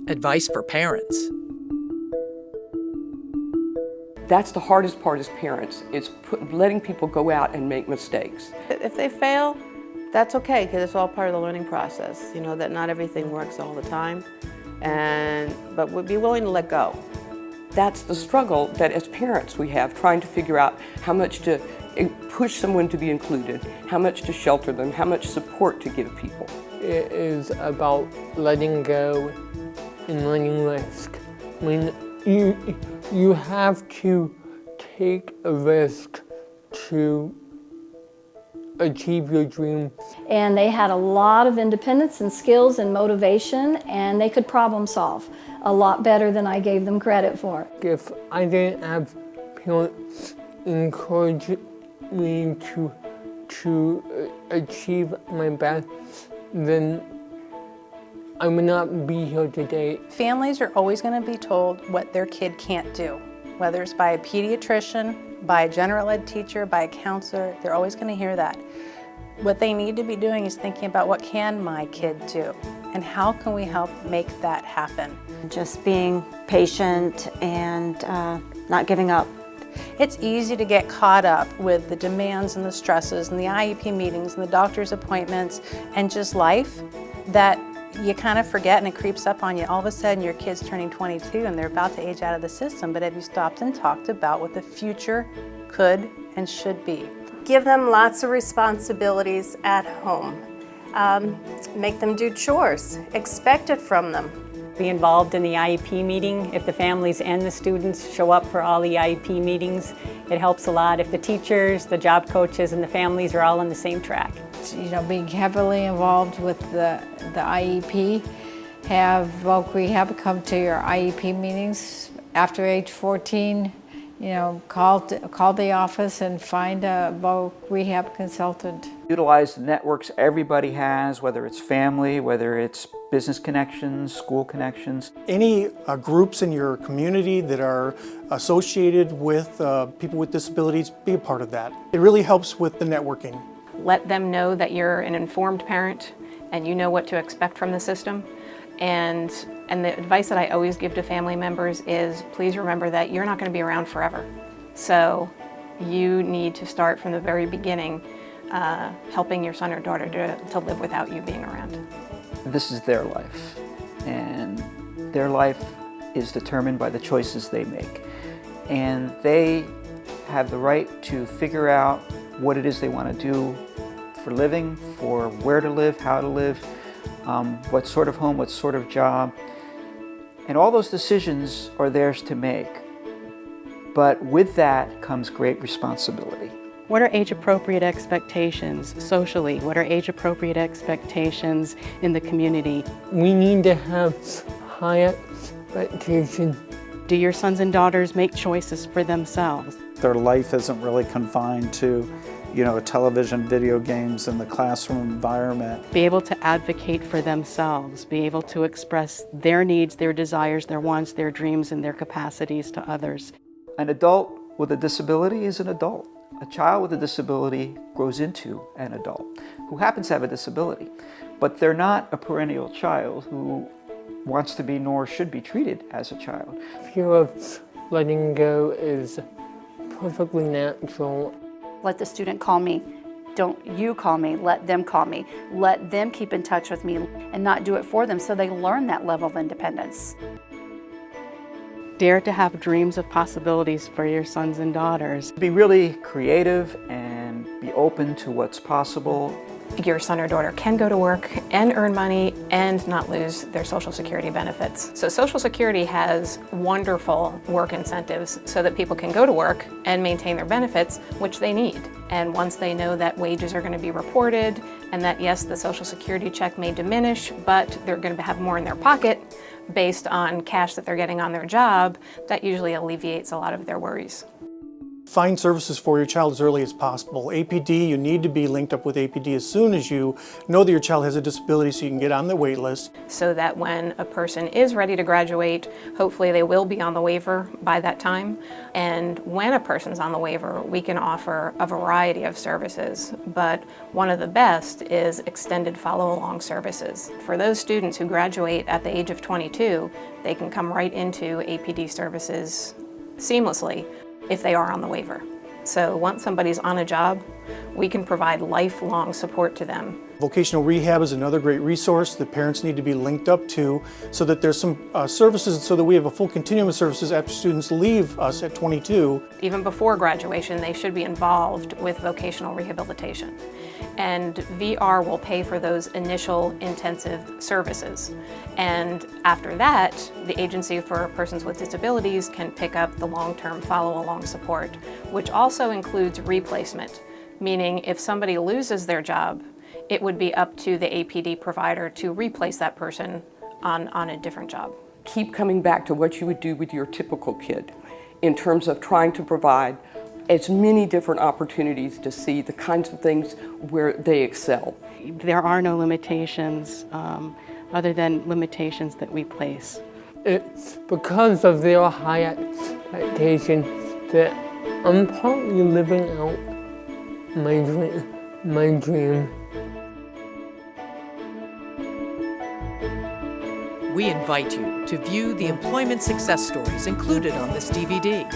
Advice for parents. That's the hardest part as parents, is letting people go out and make mistakes. If they fail, that's okay, because it's all part of the learning process. You know, that not everything works all the time, but we'd be willing to let go. That's the struggle that as parents we have, trying to figure out how much to push someone to be included, how much to shelter them, how much support to give people. It is about letting go and letting risk. When you have to take a risk to achieve your dream. And they had a lot of independence and skills and motivation, and they could problem solve a lot better than I gave them credit for. If I didn't have parents encourage me to achieve my best, then I would not be here today. Families are always going to be told what their kid can't do, whether it's by a pediatrician, by a general ed teacher, by a counselor. They're always going to hear that. What they need to be doing is thinking about, what can my kid do and how can we help make that happen? Just being patient and not giving up. It's easy to get caught up with the demands and the stresses and the IEP meetings and the doctor's appointments and just life, that you kind of forget and it creeps up on you. All of a sudden your kid's turning 22 and they're about to age out of the system, but have you stopped and talked about what the future could and should be? Give them lots of responsibilities at home. Make them do chores. Expect it from them. Be involved in the IEP meeting. If the families and the students show up for all the IEP meetings, it helps a lot. If the teachers, the job coaches, and the families are all on the same track. You know, being heavily involved with the IEP, have voc rehab come to your IEP meetings. After age 14, you know, call the office and find a voc rehab consultant. Utilize the networks everybody has, whether it's family, whether it's business connections, school connections. Any groups in your community that are associated with people with disabilities, be a part of that. It really helps with the networking. Let them know that you're an informed parent and you know what to expect from the system. And the advice that I always give to family members is, please remember that you're not going to be around forever. So you need to start from the very beginning, helping your son or daughter to live without you being around. This is their life, and their life is determined by the choices they make. And they have the right to figure out what it is they want to do for living, for where to live, how to live, what sort of home, what sort of job. And all those decisions are theirs to make. But with that comes great responsibility. What are age-appropriate expectations socially? What are age-appropriate expectations in the community? We need to have high expectations. Do your sons and daughters make choices for themselves? Their life isn't really confined to, you know, television, video games, and the classroom environment. Be able to advocate for themselves, be able to express their needs, their desires, their wants, their dreams, and their capacities to others. An adult with a disability is an adult. A child with a disability grows into an adult who happens to have a disability, but they're not a perennial child who wants to be nor should be treated as a child. Fear of letting go is perfectly natural. Let the student call me. Don't you call me, let them call me. Let them keep in touch with me and not do it for them so they learn that level of independence. Dare to have dreams of possibilities for your sons and daughters. Be really creative and be open to what's possible. Your son or daughter can go to work and earn money and not lose their Social Security benefits. So Social Security has wonderful work incentives so that people can go to work and maintain their benefits, which they need. And once they know that wages are going to be reported and that yes, the Social Security check may diminish, but they're going to have more in their pocket based on cash that they're getting on their job, that usually alleviates a lot of their worries. Find services for your child as early as possible. APD, you need to be linked up with APD as soon as you know that your child has a disability so you can get on the wait list. So that when a person is ready to graduate, hopefully they will be on the waiver by that time. And when a person's on the waiver, we can offer a variety of services, but one of the best is extended follow-along services. For those students who graduate at the age of 22, they can come right into APD services seamlessly if they are on the waiver. So once somebody's on a job, we can provide lifelong support to them. Vocational rehab is another great resource that parents need to be linked up to so that there's some services so that we have a full continuum of services after students leave us at 22. Even before graduation, they should be involved with vocational rehabilitation. And VR will pay for those initial intensive services. And after that, the Agency for Persons with Disabilities can pick up the long-term follow-along support, which also includes replacement, meaning if somebody loses their job, it would be up to the APD provider to replace that person on a different job. Keep coming back to what you would do with your typical kid in terms of trying to provide as many different opportunities to see the kinds of things where they excel. There are no limitations other than limitations that we place. It's because of their high expectations that I'm partly living out my dream. We invite you to view the employment success stories included on this DVD.